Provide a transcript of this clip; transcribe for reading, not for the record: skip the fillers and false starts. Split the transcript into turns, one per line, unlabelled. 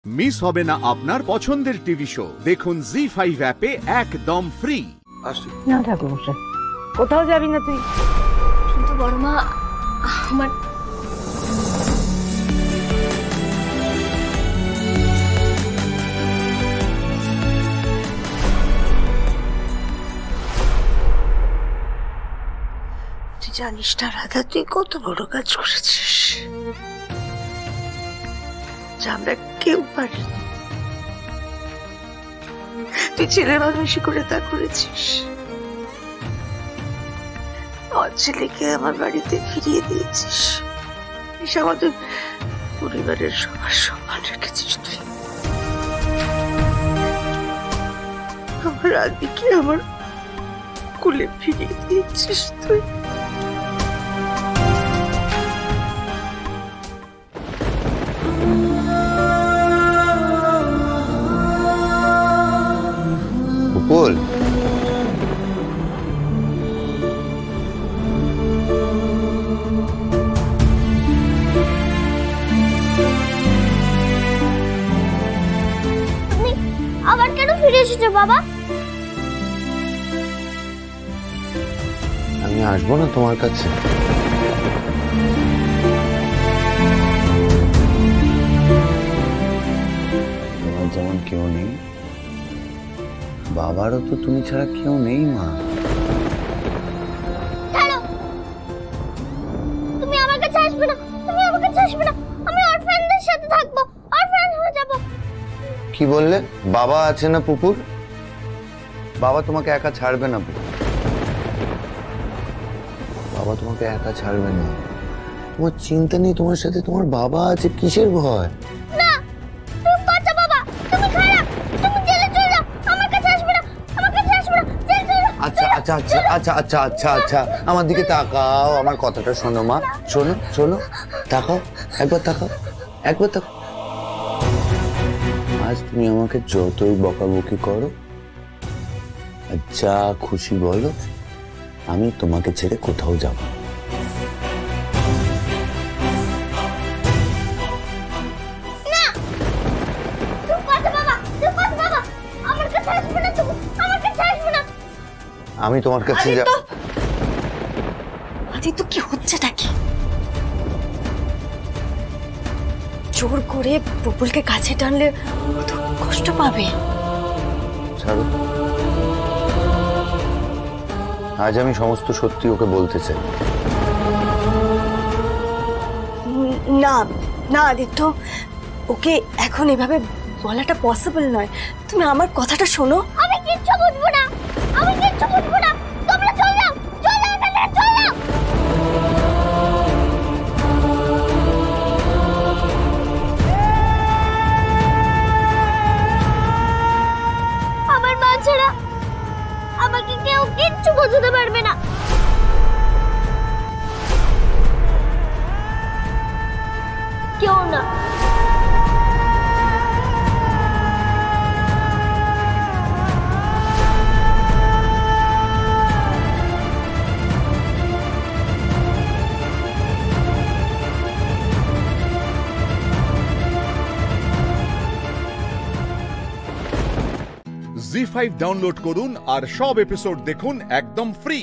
Miss হবে না আপনার পছন্দের টিভি শো। দেখুন জি5 অ্যাপে একদম ফ্রি।
না ঠাকুর মশাই, কোথাও যাবি না তুই?
কিন্তু বড়মা, আমার
তুই জানিস না রাধা, তুই কত বড় কাজ করেছিস যা আমরা কেউ পারি। তুই ছেলের মানুষই করে তা করেছিস। আমার ছেলেকে আমার বাড়িতে ফিরিয়ে দিয়েছিস। আমাদের পরিবারের সবার সম্মান রেখেছিস তুই। আমার আদিকে আমার কুলে ফিরিয়ে দিয়েছিস তুই।
বল
তুমি আবার কেন ফিরে এসেছো বাবা?
আমি আসবো না তোমার কাছে? তোমার যেমন কেউ নেই, বাবারও তো তুমি ছাড়া কেউ নেই মা।
তুমি আমার কাছে আসবে না, তুমি আমার কাছে আসবে না। আমি অরফানদের সাথে থাকবো, অরফান হয়ে যাব।
কি বললে? বাবা আছে না পুকুর? বাবা তোমাকে একা ছাড়বে না পুকুর। বাবা তোমাকে একা ছাড়বে না। তোমার চিন্তা নেই, তোমার সাথে তোমার বাবা আছে, কিসের ভয়?
না, তুমি বাচ্চা বাবা, তুমি খারাপ, তুমি জেলে চলে যাও। আমার কাছে আসবে না, আমার কাছে আসবে না, জেলে চলে যাও।
আচ্ছা আচ্ছা আচ্ছা আচ্ছা আচ্ছা আচ্ছা আচ্ছা আমার দিকে তাকাও, আমার কথাটা শোনো মা, শোনো শোনো, তাকাও, একবার তাকাও, একবার তাকাও। আজ তুমি আমাকে যতই বকাবকি করো, যা খুশি বলো, আমি তোমাকে ছেড়ে কোথাও যাব না। আমি তোমার কাছে যাব।
আদিত্য, কি হচ্ছেটা কি? জোর করে প্রবলকে কাছে টানলে ও তো কষ্ট পাবে।
ছাড়ো, আজ আমি সমস্ত সত্যি ওকে বলতে চাই।
না না আদিত্য, ওকে এখন এভাবে বলাটা পসিবল নয়। তুমি আমার কথাটা শোনো।
আমি কিচ্ছু বুঝবো না, আমি কিচ্ছু বুঝবো না। তোমরা চলে যাও, চলে যাও, এখান থেকে চলে যাও। আমার মা ছাড়া আমাকে কেউ কিচ্ছু বোঝাতে পারবে না। কেউ না।
জি5 ডাউনলোড করুন আর সব এপিসোড দেখুন একদম ফ্রি।